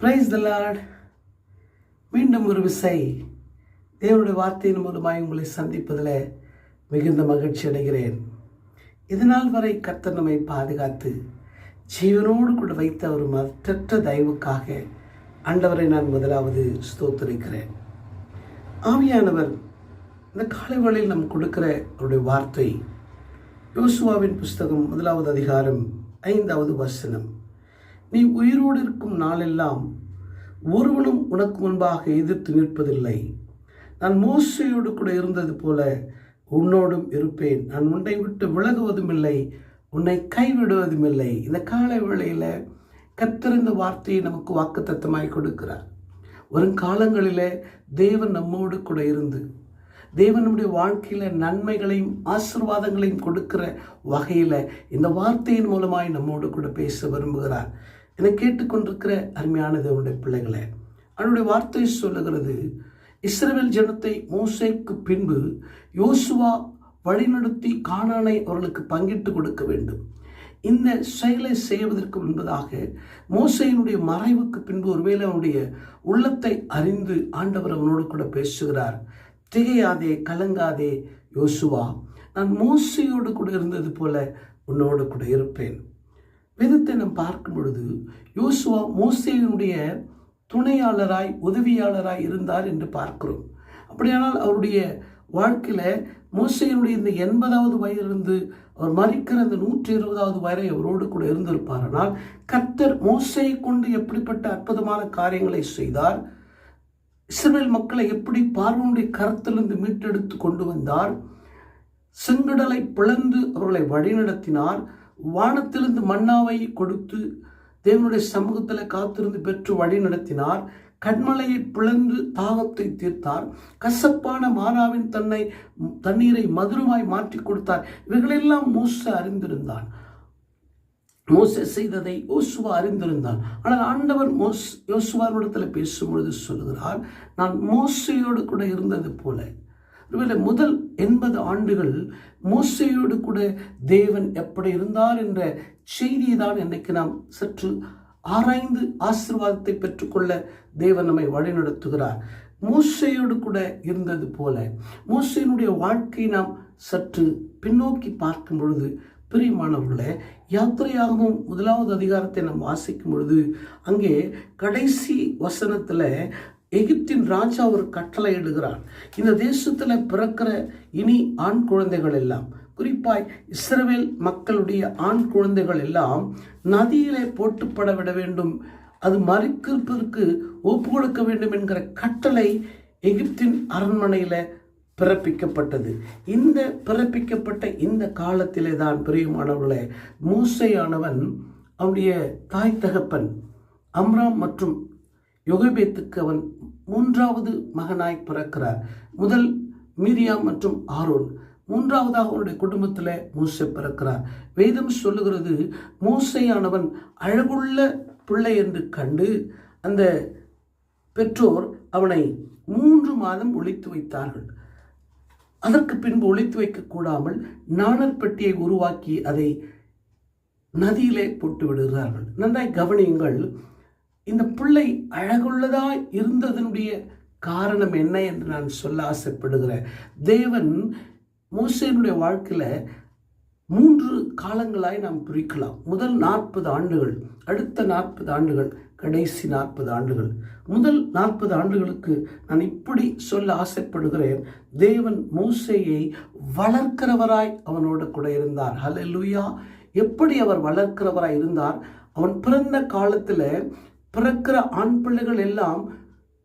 Praise the Lord. மீண்டும் ஒரு விசை தேவனுடைய வார்த்தையின் மூலமாய் உங்களை சந்திப்பதில் மிகுந்த மகிழ்ச்சி அடைகிறேன். இதனால் வரை கர்த்தர் நம்மை பாதுகாத்து ஜீவனோடு கூட வைத்த ஒரு மற்றற்ற தயவுக்காக ஆண்டவரை நான் முதலாவது ஸ்தோத்திரிக்கிறேன். ஆவியானவர் இந்த காலை வேளையில் நம் கொடுக்கிற அவருடைய வார்த்தை யோசுவாவின் புஸ்தகம் 1வது அதிகாரம் 5வது வசனம். நீ உயிரோடு இருக்கும் நாளெல்லாம் ஒருவனும் உனக்கு முன்பாக எதிர்த்து நிற்பதில்லை. நான் மோசேயோடு கூட இருந்தது போல உன்னோடும் இருப்பேன். நான் உன்னை விட்டு விலகுவதும் இல்லை, உன்னை கைவிடுவதும் இல்லை. இந்த காலை வேளையில் கர்த்தர் இந்த வார்த்தையை நமக்கு வாக்குத்தத்தமாய் கொடுக்கிறார். வரும் காலங்களில் தேவன் நம்மோடு கூட இருந்து தேவன் நம்முடைய வாழ்க்கையில் நன்மைகளையும் ஆசீர்வாதங்களையும் கொடுக்கிற வகையில் இந்த வார்த்தையின் மூலமாய் நம்மோடு கூட பேச விரும்புகிறார். என்னை கேட்டுக்கொண்டிருக்கிற அருமையான தேவனுடைய பிள்ளைகளை, அவனுடைய வார்த்தை சொல்லுகிறது, இஸ்ரவேல் ஜனத்தை மோசேக்கு பின்பு யோசுவா வழிநடத்தி கானானை அவர்களுக்கு பங்கிட்டு கொடுக்க வேண்டும். இந்த செயலை செய்வதற்கு முன்பதாக மோசேயினுடைய மறைவுக்கு பின்பு ஒருவேளை அவனுடைய உள்ளத்தை அறிந்து ஆண்டவர் அவனோடு கூட பேசுகிறார். திகையாதே, கலங்காதே யோசுவா, நான் மோசேயோடு கூட இருந்தது போல உன்னோடு கூட இருப்பேன். வேதத்தை நாம் பார்க்கும் பொழுது யோசுவா மோசேயினுடைய துணையாளராய் உதவியாளராய் இருந்தார் என்று பார்க்கிறோம். அப்படியானால் அவருடைய வாழ்க்கையில் மோசேயினுடைய இந்த 80வது வயதிலிருந்து அவர் மரிக்கிற அந்த 120வது வரை அவரோடு கூட இருந்திருப்பார். ஆனால் கர்த்தர் மோசேயை கொண்டு எப்படிப்பட்ட அற்புதமான காரியங்களை செய்தார், இஸ்ரவேல் மக்களை எப்படி பார்வோனுடைய கரத்திலிருந்து மீட்டெடுத்து கொண்டு வந்தார், செங்கடலை பிளந்து அவர்களை வழிநடத்தினார், வானத்திலிருந்து மன்னாவை கொடுத்து தேவனுடைய சமூகத்தில் காத்திருந்து பெற்று வழி நடத்தினார், கண்மலையை பிளந்து தாகத்தை தீர்த்தார், கசப்பான மாறாவின் தண்ணீரை மதுரமாய் மாற்றி கொடுத்தார். இவைகளெல்லாம் மோசே அறிந்திருந்தான். மோசே செய்ததை யோசுவா அறிந்திருந்தான். ஆனால் ஆண்டவர் யோசுவாவிடத்தில் பேசும்பொழுது சொல்லுகிறார், நான் மோசேயோடு கூட இருந்தது போல. ஒருவேளை முதல் 80 ஆண்டுகள் மோசேயோடு கூட தேவன் எப்படி இருந்தார் என்ற செய்தியை தான் இன்னைக்கு நாம் சற்று ஆராய்ந்து ஆசீர்வாதத்தை பெற்றுக்கொள்ள தேவன் நம்மை வழிநடத்துகிறார். மோசேயோடு கூட இருந்தது போல மோசேயினுடைய வாழ்க்கையை நாம் சற்று பின்னோக்கி பார்க்கும் பொழுது, பிரியமானவர்களே, யாத்திரையாகவும் 1வது அதிகாரத்தை நாம் வாசிக்கும் பொழுது அங்கே கடைசி வசனத்தில் எகிப்தின் ராஜா ஒரு கட்டளை இடுகிறார். இந்த தேசத்தில் பிறக்கிற இனி ஆண் குழந்தைகள் எல்லாம், குறிப்பாய் இஸ்ரவேல் மக்களுடைய ஆண் குழந்தைகள் எல்லாம் நதியிலே போட்டுப்பட விட வேண்டும், அது மறிக்கிறதுக்கு ஒப்பு கொடுக்க வேண்டும் என்கிற கட்டளை எகிப்தின் அரண்மனையில் பிறப்பிக்கப்பட்டது. இந்த பிறப்பிக்கப்பட்ட இந்த காலத்திலே தான் பிரியமானவர்களே, மோசேயானவன் அவனுடைய தாய் தகப்பன் அம்ராம் மற்றும் யோகபேத்துக்கு அவன் 3வது மகனாய் பிறக்கிறார். முதல் மீரியாம் மற்றும் ஆரோன், 3வதாக அவனுடைய குடும்பத்தில் மோசே பிறக்கிறார். வேதம் சொல்லுகிறது, மோசேயானவன் அழகுள்ள பிள்ளை என்று கண்டு அந்த பெற்றோர் அவனை 3 மாதம் ஒளித்து வைத்தார்கள். அதற்கு பின்பு ஒளித்து வைக்க கூடாமல் நாணல் பெட்டியை உருவாக்கி அதை நதியிலே போட்டு விடுகிறார்கள். நன்றாய் கவனியுங்கள், இந்த பிள்ளை அழகுள்ளதாய் இருந்ததனுடைய காரணம் என்ன என்று நான் சொல்ல ஆசைப்படுகிறேன். தேவன் மோசேயினுடைய வாழ்க்கையில் 3 காலங்களாய் நாம் பிரிக்கலாம். முதல் 40 ஆண்டுகள், அடுத்த 40 ஆண்டுகள், கடைசி 40 ஆண்டுகள். முதல் 40 ஆண்டுகளுக்கு நான் இப்படி சொல்ல ஆசைப்படுகிறேன், தேவன் மோசேயை வளர்க்கிறவராய் அவனோடு கூட இருந்தார். ஹல்லேலூயா. எப்படி அவர் வளர்க்கிறவராய் இருந்தார்? அவன் பிறந்த காலத்தில் பிறக்கிற ஆண் பிள்ளைகள் எல்லாம்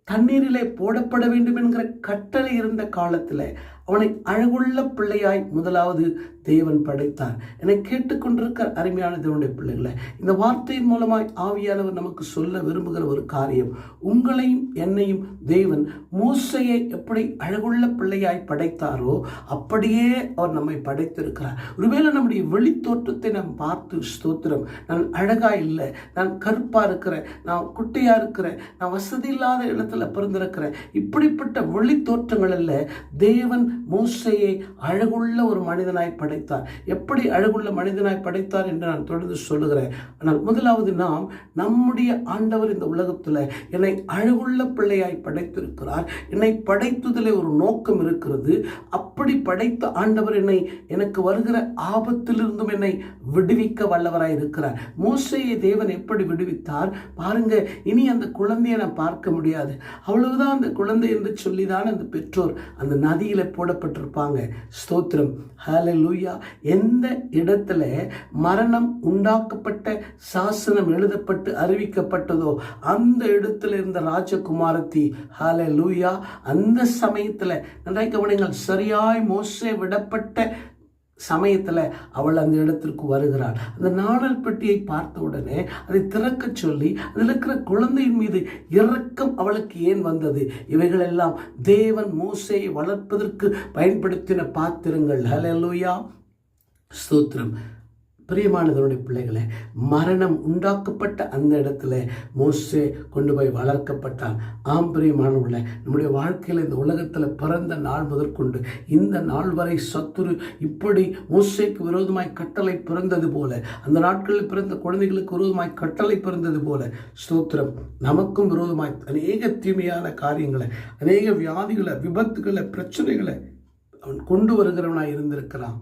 தண்ணீரிலே போடப்பட வேண்டும் என்கிற கட்டளை இருந்த காலத்தில் அவனை அழகுள்ள பிள்ளையாய் முதலாவது தேவன் படைத்தார். என்னை கேட்டுக்கொண்டிருக்கிற அருமையான தேவனுடைய பிள்ளைகளை, இந்த வார்த்தையின் மூலமாய் ஆவியானவர் நமக்கு சொல்ல விரும்புகிற ஒரு காரியம், உங்களையும் என்னையும் தேவன் மோசேயை எப்படி அழகுள்ள பிள்ளையாய் படைத்தாரோ அப்படியே அவர் நம்மை படைத்திருக்கிறார். ஒருவேளை நம்முடைய வெளித்தோற்றத்தை நாம் பார்த்து ஸ்தோத்திரம், நான் அழகா இல்லை, நான் கருப்பா இருக்கிறேன், நான் குட்டையா இருக்கிறேன், நான் வசதி இல்லாத இடத்துல பிறந்திருக்கிறேன், இப்படிப்பட்ட வெளித்தோற்றங்கள் அல்ல தேவன் மோசேயை அழகுள்ள ஒரு மனிதனாய் படைத்தார். எப்படி அழகுள்ள மனிதனாய் படைத்தார் என்று நான் தொடர்ந்து சொல்லுகிறேன். ஆனால் முதலாவது நம்முடைய ஆண்டவர் இந்த உலகத்தில் என்னை அழகுள்ள பிள்ளையாய் படைத்திருக்கிறார். என்னை படைத்ததிலே ஒரு நோக்கம் இருக்கிறது. அப்படி படைத்த ஆண்டவர் எனக்கு வருகிற ஆபத்திலிருந்தும் என்னை விடுவிக்க வல்லவராய் இருக்கிறார். மோசேயை தேவன் எப்படி விடுவித்தார் பாருங்க. இனி அந்த குழந்தையை நான் பார்க்க முடியாது, அவ்வளவுதான் அந்த குழந்தை என்று சொல்லிதான் அந்த பெற்றோர் அந்த நதியில போடப்பட்டிருப்பாங்க. ஸ்தோத்திரம், ஹல்லேலூயா. எந்த இடத்துல மரணம் உண்டாக்கப்பட்ட சாசனம் எழுதப்பட்டு அறிவிக்கப்பட்டதோ அந்த இடத்துல இருந்த ராஜகுமாரத்தி, ஹல்லேலூயா, அந்த சமயத்துல நன்றாய் கவனிங்கள், சரியாய் மோசே விடப்பட்ட சமயத்தில் அவள் அந்த இடத்திற்கு வருகிறாள். அந்த நாணல் பெட்டியை பார்த்த உடனே அதை திறக்க சொல்லி அதில் இருக்கிற குழந்தையின் மீது இரக்கம் அவளுக்கு ஏன் வந்தது? இவைகள் எல்லாம் தேவன் மோசேயை வளர்ப்பதற்கு பயன்படுத்தின பாத்திரங்கள். ஹல்லேலூயா, ஸ்தோத்திரம். பிரியமானவருடைய பிள்ளைகளை, மரணம் உண்டாக்கப்பட்ட அந்த இடத்துல மோசே கொண்டு போய் வளர்க்கப்பட்டான். ஆம் பிரியமானவர்களே, நம்முடைய வாழ்க்கையில் இந்த உலகத்தில் பிறந்த நாள் முதற்கொண்டு இந்த நாள் வரை சத்துரு இப்படி மோசேக்கு விரோதமாய் கட்டளை பிறந்தது போல, அந்த நாட்களில் பிறந்த குழந்தைகளுக்கு விரோதமாய் கட்டளை பிறந்தது போல, ஸ்தோத்திரம், நமக்கும் விரோதமாய் அநேக தீமையான காரியங்களை, அநேக வியாதிகளை, விபத்துகளை, பிரச்சனைகளை அவன் கொண்டு வருகிறவனாய் இருந்திருக்கிறான்.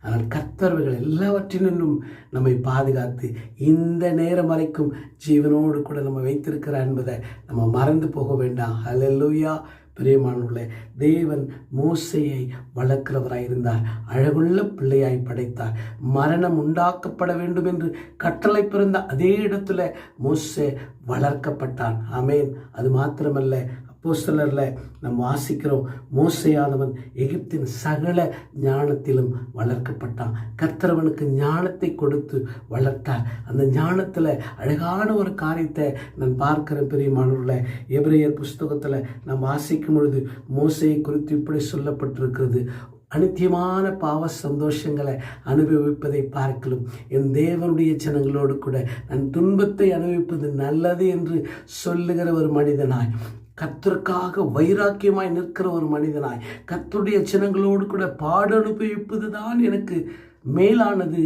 ஆனால் கர்த்தர்கள் எல்லாவற்றினும் நம்மை பாதுகாத்து இந்த நேரம் வரைக்கும் ஜீவனோடு கூட நம்ம வைத்திருக்கிறார் என்பதை நம்ம மறந்து போக வேண்டாம். ஹல்லேலூயா. பிரியமானவர்களே, தேவன் மோசேயை வளர்க்கிறவராய் இருந்தார். அழகுள்ள பிள்ளையாய் படைத்தார். மரணம் உண்டாக்கப்பட வேண்டும் என்று கட்டளை பிறந்த அதே இடத்துல மோசே வளர்க்கப்பட்டான். ஆமேன். அது மாத்திரமல்ல, அப்போஸ்தலரில் நாம் வாசிக்கிறோம், மோசேயானவன் எகிப்தின் சகல ஞானத்திலும் வளர்க்கப்பட்டான். கர்த்தர் அவனுக்கு ஞானத்தை கொடுத்து வளர்த்தார். அந்த ஞானத்தில் அழகான ஒரு காரியத்தை நான் பார்க்கிறேன் பிரியமானவர்களே. எபிரேயர் புஸ்தகத்தில் நாம் வாசிக்கும் பொழுது மோசேயை குறித்து இப்படி சொல்லப்பட்டிருக்கிறது: அநித்தியமான பாவ சந்தோஷங்களை அனுபவிப்பதை பார்க்கலும் என் தேவனுடைய ஜனங்களோடு கூட நான் துன்பத்தை அனுபவிப்பது நல்லது என்று சொல்லுகிற ஒரு மனிதனாய், கர்த்தருக்காக வைராக்கியமாய் நிற்கிற ஒரு மனிதனாய், கர்த்தருடைய ஜனங்களோடு கூட பாட அனுபவிப்பது தான் எனக்கு மேலானது,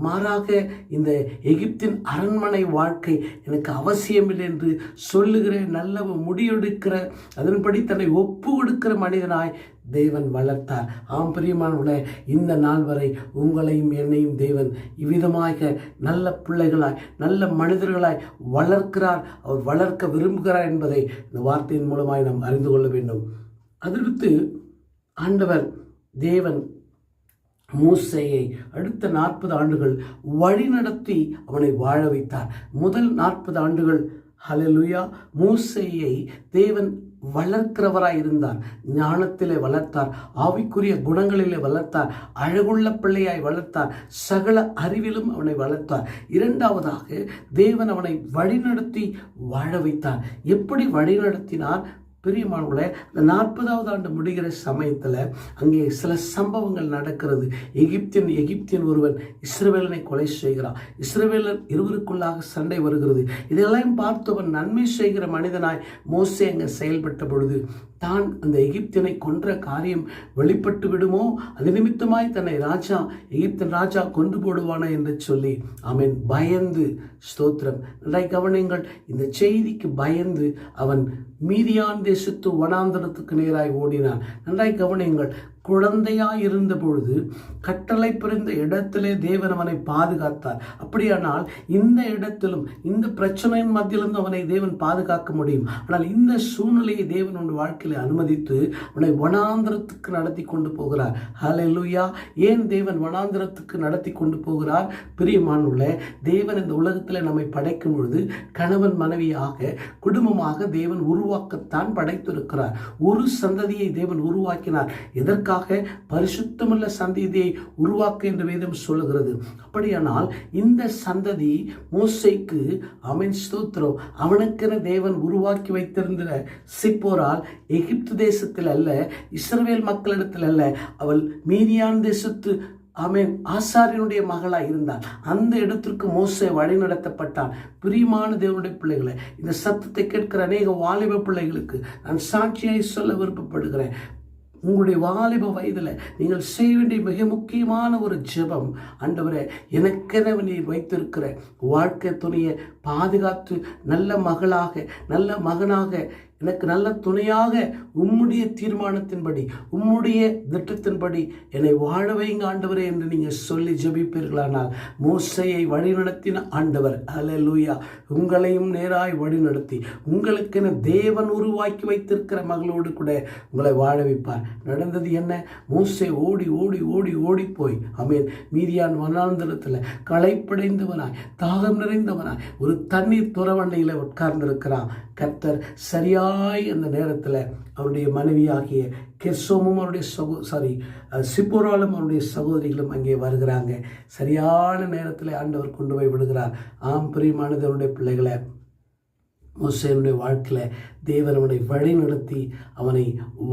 மாறாக இந்த எகிப்தின் அரண்மனை வாழ்க்கை எனக்கு அவசியமில்லை என்று சொல்லுகிற, நல்ல முடிவெடுக்கிற, அதன்படி தன்னை ஒப்பு கொடுக்கிற மனிதனாய் தேவன் வளர்த்தார். ஆம் பிரியமானவர்களே, இந்த நாள் வரை உங்களையும் என்னையும் தேவன் இவ்விதமாக நல்ல பிள்ளைகளாய், நல்ல மனிதர்களாய் வளர்க்கிறார். அவர் வளர்க்க விரும்புகிறார் என்பதை இந்த வார்த்தையின் மூலமாய் நாம் அறிந்து கொள்ள வேண்டும். அதற்கு ஆண்டவர் தேவன் மோசேயை அடுத்த 40 ஆண்டுகள் வழிநடத்தி அவனை வாழ வைத்தார். முதல் 40 ஆண்டுகள், ஹல்லேலூயா, மோசேயை தேவன் வளர்க்கிறவராய் இருந்தார். ஞானத்திலே வளர்த்தார், ஆவிக்குரிய குணங்களிலே வளர்த்தார், அழகுள்ள பிள்ளையாய் வளர்த்தார், சகல அறிவிலும் அவனை வளர்த்தார். இரண்டாவதாக தேவன் அவனை வழிநடத்தி வாழ வைத்தார். எப்படி வழிநடத்தினார்? பிரியமானவர்களே, அந்த 40வது ஆண்டு முடிகிற சமயத்தில் அங்கே சில சம்பவங்கள் நடக்கிறது. எகிப்தியன் ஒருவன் இஸ்ரவேலனை கொலை செய்கிறான். இஸ்ரவேலர் இருவருக்குள்ளாக சண்டை வருகிறது. இதெல்லாம் பார்த்தவன் நன்மை செய்கிற மனிதனாய் மோசே அங்கே செயல்பட்ட பொழுது தான் அந்த எகிப்தியனை கொன்ற காரியம் வெளிப்பட்டு விடுமோ, அது நிமித்தமாய் தன்னை எகிப்தின் ராஜா கொண்டு போடுவானா என்று சொல்லி அவன் பயந்து, ஸ்தோத்திரம், நன்றாய் கவனிங்கள், இந்த செய்திக்கு பயந்து அவன் மீதியான் தேசத்து வனாந்தரத்துக்கு நேராய் ஓடினான். நன்றாய் கவனிங்கள், குழந்தையாய் இருந்த பொழுது கட்டளை பிறந்த இடத்திலே தேவன் அவனை பாதுகாத்தார். அப்படியானால் இந்த இடத்திலும் இந்த பிரச்சனையின் மத்தியிலிருந்து அவனை தேவன் பாதுகாக்க முடியும். ஆனால் இந்த சூழ்நிலையை தேவன் உன் வாழ்க்கையில் அனுமதித்து அவனை வனாந்திரத்துக்கு நடத்தி கொண்டு போகிறார். ஹல்லேலூயா. ஏன் தேவன் வனாந்திரத்துக்கு நடத்தி கொண்டு போகிறார்? பிரியமானவர்களே, தேவன் இந்த உலகத்தில் நம்மை படைக்கும் பொழுது கணவன் மனைவியாக குடும்பமாக தேவன் உருவாக்கத்தான் படைத்திருக்கிறார். ஒரு சந்ததியை தேவன் உருவாக்கினார். எதற்காக? பரிசுத்தமுள்ள சந்ததியை உருவாக்க என்று வேதம் சொல்லுகிறது. அப்படியானால் இந்த சந்ததி மோசேக்கு, ஆமென், ஸ்தோத்திரம், அவனுக்கென தேவன் உருவாக்கி வைத்திருந்த சிப்போரால் எகிப்து தேசத்தில் அல்ல, இஸ்ரவேல் மக்களிடத்தில் அல்ல, அவள் மீதியான் தேசத்து, ஆமென், ஆசாரியனுடைய மகளாய் இருந்தான். அந்த இடத்திற்கு மோசே வழி நடத்தப்பட்டான். பிரியமான தேவனுடைய பிள்ளைகளை, இந்த சத்தத்தை கேட்கிற அநேக வாலிப பிள்ளைகளுக்கு நான் சாட்சியாய் சொல்ல விருப்பப்படுகிறேன். உங்களுடைய வாலிப வயதில் நீங்கள் செய்ய வேண்டிய மிக முக்கியமான ஒரு ஜெபம், ஆண்டவரே, எனக்கென நீர் வைத்திருக்கிற வாழ்க்கை துணையை பாதுகாத்து நல்ல மகளாக நல்ல மகனாக எனக்கு நல்ல துணையாக உம்முடைய தீர்மானத்தின்படி உம்முடைய திட்டத்தின்படி என்னை வாழ வைங்க ஆண்டவரே என்று நீங்கள் சொல்லி ஜெபிப்பீர்களானால் மோசேயை வழிநடத்தின ஆண்டவர் அல்லேலூயா உங்களையும் நேராய் வழிநடத்தி உங்களுக்கென தேவன் உருவாக்கி வைத்திருக்கிற மகளோடு கூட உங்களை வாழ வைப்பார். நடந்தது என்ன? மோசே ஓடி ஓடி ஓடி ஓடி போய் மீதியான் வனாந்தரத்தில் களைப்படைந்தவனாய் தாகம் நிறைந்தவனாய் ஒரு தண்ணீர் துறவண்டையில் உட்கார்ந்திருக்கிறான். கர்த்தர் சரியாய் அந்த நேரத்தில் அவருடைய மனைவியாகிய கெர்சோமும் அவருடைய சிப்போராலும் அவருடைய சகோதரிகளும் அங்கே வருகிறாங்க. சரியான நேரத்தில் ஆண்டவர் கொண்டு போய் விடுகிறார். பிரியமானவருடைய பிள்ளைகளை, மோசேயுடைய வாழ்க்கையில் தேவன் அவனை வழி நடத்தி அவனை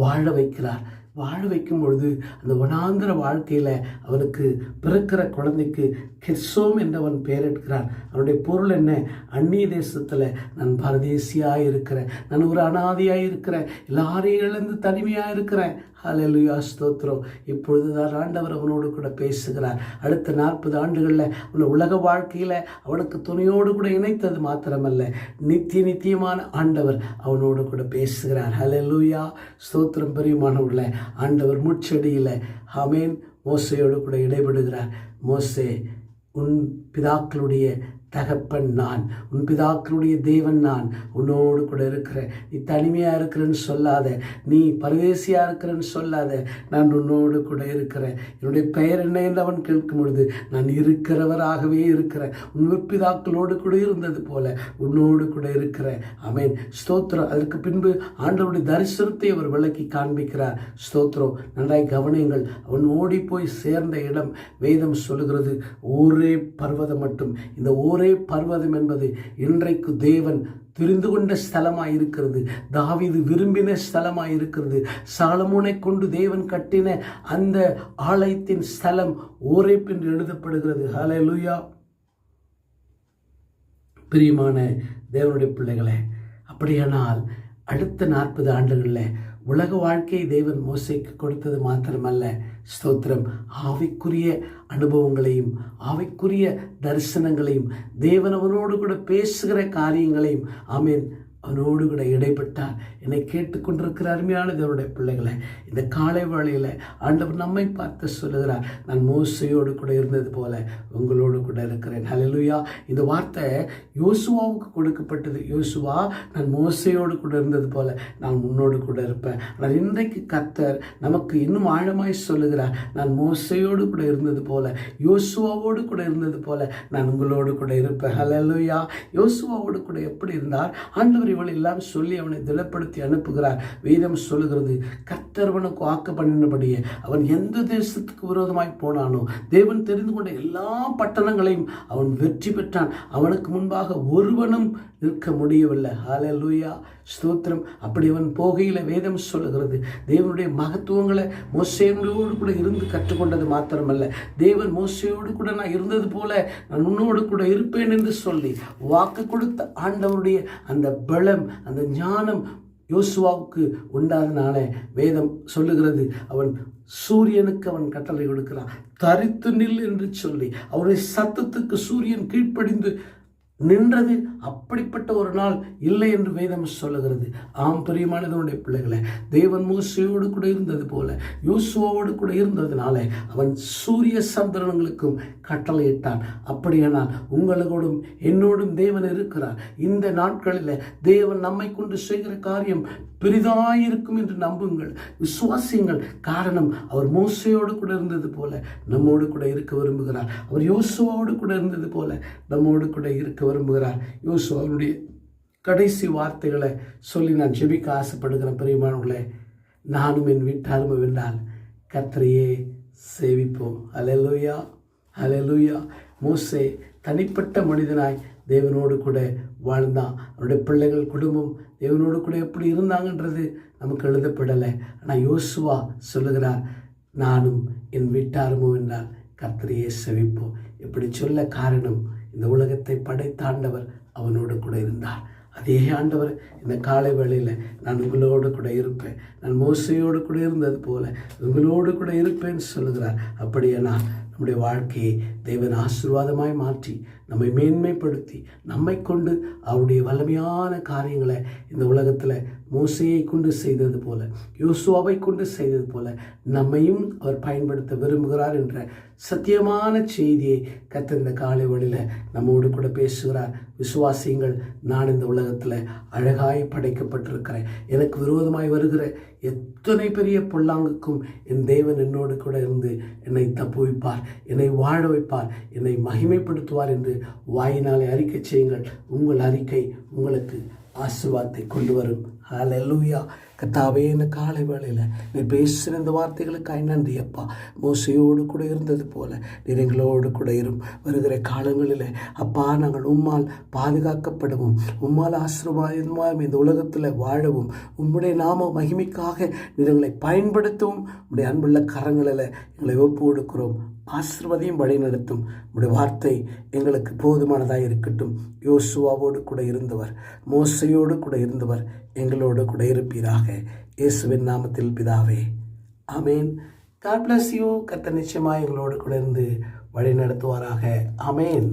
வாழ வைக்கிறார். வாழ வைக்கும் பொழுது அந்த வனாந்திர வாழ்க்கையில் அவனுக்கு பிறக்கிற குழந்தைக்கு கெர்சோம் என்றவன் பெயரிடுகிறான். அவனுடைய பொருள் என்ன? அந்நிய தேசத்தில் நான் பரதேசியாக இருக்கிறேன், நான் ஒரு அனாதையாக இருக்கிறேன், எல்லாரையும் இழந்து தனிமையாக இருக்கிறேன். ஹல்லேலூயா, ஸ்தோத்திரம். இப்பொழுது தான் ஆண்டவர் அவனோடு கூட பேசுகிறார். அடுத்த 40 ஆண்டுகளில் அவனை உலக வாழ்க்கையில் அவனுக்கு துணையோடு கூட இணைத்தது மாத்திரமல்ல, நித்தியமான ஆண்டவர் அவனோடு கூட பேசுகிறார். ஹல்லேலூயா, ஸ்தோத்திரம். பெரியமானவர்களே, ஆண்டவர் முட்செடியில் மோசேயோடு கூட இடைபடுகிறார். மோசே, உன் பிதாக்களுடைய தகப்பன் நான், உன் பிதாக்களுடைய தேவன் நான், உன்னோடு கூட இருக்கிறேன். நீ தனிமையாக இருக்கிறேன்னு சொல்லாத, நீ பரதேசியாக இருக்கிறேன்னு சொல்லாத, நான் உன்னோடு கூட இருக்கிறேன். என்னுடைய பெயர் என்ன என்று அவன் கேட்கும் பொழுது, நான் இருக்கிறவராகவே இருக்கிறேன், உன் பிதாக்களோடு கூட இருந்தது போல உன்னோடு கூட இருக்கிறேன். ஸ்தோத்திரம். அதற்கு பின்பு ஆண்டவருடைய தரிசனத்தை அவர் விளக்கி காண்பிக்கிறார். ஸ்தோத்திரம். நன்றாய் கவனியுங்கள். அவன் ஓடி போய் சேர்ந்த இடம் வேதம் சொல்லுகிறது ஒரே பர்வதம் மட்டும். இந்த ஒரே பர்வதம் என்பது இன்றைக்கு தேவன் தெரிந்து கொண்ட ஸ்தலமாய் இருக்கிறது. தாவீது விரும்பின ஸ்தலமாய் இருக்கிறது. சாலமோனை கொண்டு தேவன் கட்டின அந்த ஆலயத்தின் ஸ்தலம் ஓரேப் என்று எழுதப்படுகிறது. ஹல்லேலூயா. பிரியமான தேவனுடைய பிள்ளைகளே, அப்படியானால் அடுத்த 40 ஆண்டுகளில் உலக வாழ்க்கையை தேவன் மோசேக்கு கொடுத்தது மாத்திரமல்ல, ஸ்தோத்திரம், ஆவிக்குரிய அனுபவங்களையும் ஆவிக்குரிய தரிசனங்களையும் தேவன் அவனோடு கூட பேசுகிற காரியங்களையும் அவனோடு கூட இடைப்பட்டார். என்னை கேட்டுக்கொண்டிருக்கிற அருமையான தேவனுடைய பிள்ளைகளை, இந்த காலை வேளையில் ஆண்டவர் நம்மை பார்த்து சொல்லுகிறார், நான் மோசையோடு கூட இருந்தது போல உங்களோடு கூட இருக்கிறேன். ஹல்லேலூயா. இந்த வார்த்தை யோசுவாவுக்கு கொடுக்கப்பட்டது. யோசுவா, நான் மோசையோடு கூட இருந்தது போல நான் உன்னோடு கூட இருப்பேன். ஆனால் இன்றைக்கு கர்த்தர் நமக்கு இன்னும் ஆழமாய் சொல்லுகிறார், நான் மோசையோடு கூட இருந்தது போல, யோசுவாவோடு கூட இருந்தது போல நான் உங்களோடு கூட இருப்பேன். ஹல்லேலூயா. யோசுவாவோடு கூட எப்படி இருந்தார்? ஆண்டவர் இவள் எல்லாம் சொல்லி அவனை திடப்படுத்தி அனுப்புகிறார். வேதம் சொல்லுகிறது, கர்த்தர் அவனுக்கு வாக்கு பண்ணினபடியே அவன் எந்த தேசத்துக்கு விரோதமாய் போனானோ தேவன் தெரிந்து கொண்ட எல்லா பட்டணங்களையும் அவன் வெற்றி பெற்றான். அவனுக்கு முன்பாக ஒருவனும் நிற்க முடியவில்லை. ஹல்லேலூயா, ஸ்தோத்திரம். அப்படி அவன் போகையில் வேதம் சொல்லுகிறது, தேவனுடைய மகத்துவங்களை மோசேயோடு கூட இருந்து கற்றுக்கொண்டது மாத்திரமல்ல, தேவன் மோசேயோடு கூட நான் இருந்தது போல நான் உன்னோடு கூட இருப்பேன் என்று சொல்லி வாக்கு கொடுத்த ஆண்டவருடைய அந்த பலம், அந்த ஞானம் யோசுவாவுக்கு உண்டாதனால வேதம் சொல்லுகிறது, அவன் சூரியனுக்கு அவன் கட்டளை கொடுக்கிறான், தரித்து நில் என்று சொல்லி அவருடைய சத்தத்துக்கு சூரியன் கீழ்ப்படிந்து நின்றது. அப்படிப்பட்ட ஒரு நாள் இல்லை என்று வேதம் சொல்லுகிறது. பிரியமானவனுடைய பிள்ளைகளை, தேவன் மோசேயோடு கூட இருந்தது போல யோசுவாவோடு கூட இருந்ததுனால அவன் சூரிய சந்திரன்களுக்கும் கட்டளையிட்டான். அப்படியானால் உங்களோடும் என்னோடும் தேவன் இருக்கிறார். இந்த நாட்களில் தேவன் நம்மை கொண்டு செய்கிற காரியம் பெரிதாயிருக்கும் என்று நம்புங்கள், விசுவாசியுங்கள். காரணம், அவர் மோசேயோடு கூட இருந்தது போல நம்மோடு கூட இருக்க விரும்புகிறார். அவர் யோசுவாவோடு கூட இருந்தது போல நம்மோடு கூட இருக்க விரும்புகிறார். யோசுவாவுடைய கடைசி வார்த்தைகளை சொல்லி நான் ஜெபிக்க ஆசைப்படுகிறேன். பிரியமானவர்களே, நானும் என் வீட்டாரும் வென்றால் கர்த்தரையே சேவிப்போம். ஹல்லேலூயா, ஹல்லேலூயா. மோசே தனிப்பட்ட மனிதனாய் தேவனோடு கூட வாழ்ந்தான். அவருடைய பிள்ளைகள் குடும்பம் தேவனோடு கூட எப்படி இருந்தாங்கன்றது நமக்கு எழுதப்படலை. ஆனால் யோசுவா சொல்லுகிறார், நானும் என் வீட்டாரும் என்றால் கர்த்தரையே சேவிப்போம். இப்படி சொல்ல காரணம், இந்த உலகத்தை படைத்தாண்டவர் அவனோடு கூட இருந்தார். அதே ஆண்டவர் இந்த காலை வேளையில் நான் உங்களோடு கூட இருப்பேன், நான் மோசையோடு கூட இருந்தது போல உங்களோடு கூட இருப்பேன்னு சொல்லுகிறார். அப்படியே நான் நம்முடைய வாழ்க்கையை தேவன் ஆசீர்வாதமாய் மாற்றி நம்மை மேன்மைப்படுத்தி நம்மை கொண்டு அவருடைய வல்லமையான காரியங்களை இந்த உலகத்தில் மோசையை கொண்டு செய்தது போல, யோசுவாவை கொண்டு செய்தது போல நம்மையும் அவர் பயன்படுத்த விரும்புகிறார் என்ற சத்தியமான செய்தியை கர்த்தர் இந்த காலை வழியில் நம்மோடு கூட பேசுகிறார். விசுவாசியுங்கள், நான் இந்த உலகத்தில் அழகாய் படைக்கப்பட்டிருக்கிறேன். எனக்கு விரோதமாய் வருகிற எத்தனை பெரிய பொல்லாங்குக்கும் என் தேவன் என்னோடு கூட இருந்து என்னை தப்புவிப்பார், என்னை வாழ வைப்பார், என்னை மகிமைப்படுத்துவார் என்று வாயினாலே அறிக்கை செய்யுங்கள். உங்கள் அறிக்கை உங்களுக்கு ஆசீர்வாதத்தை கொண்டு வரும். ஹல்லேலூயா. கர்த்தாவே, இந்த காலை வேளையில் நீ பேசுகிற இந்த வார்த்தைகளுக்காய் நன்றி அப்பா. மோசையோடு கூட இருந்தது போல நீர் எங்களோடு கூட இரும். வருகிற காலங்களில் அப்பா, நாங்கள் உம்மால் பாதுகாக்கப்படவும் உம்மால் ஆசீர்வாதமாய் இந்த உலகத்தில் வாழவும் உம்முடைய நாம மகிமைக்காக நீர் எங்களை பயன்படுத்தவும் உம்முடைய அன்புள்ள கரங்களில் எங்களை ஒப்பு கொடுக்கிறோம். ஆசீர்வாதையும் வழி நடத்தும். உம்முடைய வார்த்தை எங்களுக்கு போதுமானதாக இருக்கட்டும். யோசுவாவோடு கூட இருந்தவர், மோசையோடு கூட இருந்தவர் எங்களோடு கூட இருப்பீராக. இயேசுவின் நாமத்தில் பிதாவே, ஆமேன். God bless you. கர்த்தர் நிச்சயமாக எங்களோடு கூட இருந்து வழி நடத்துவாராக. ஆமேன்.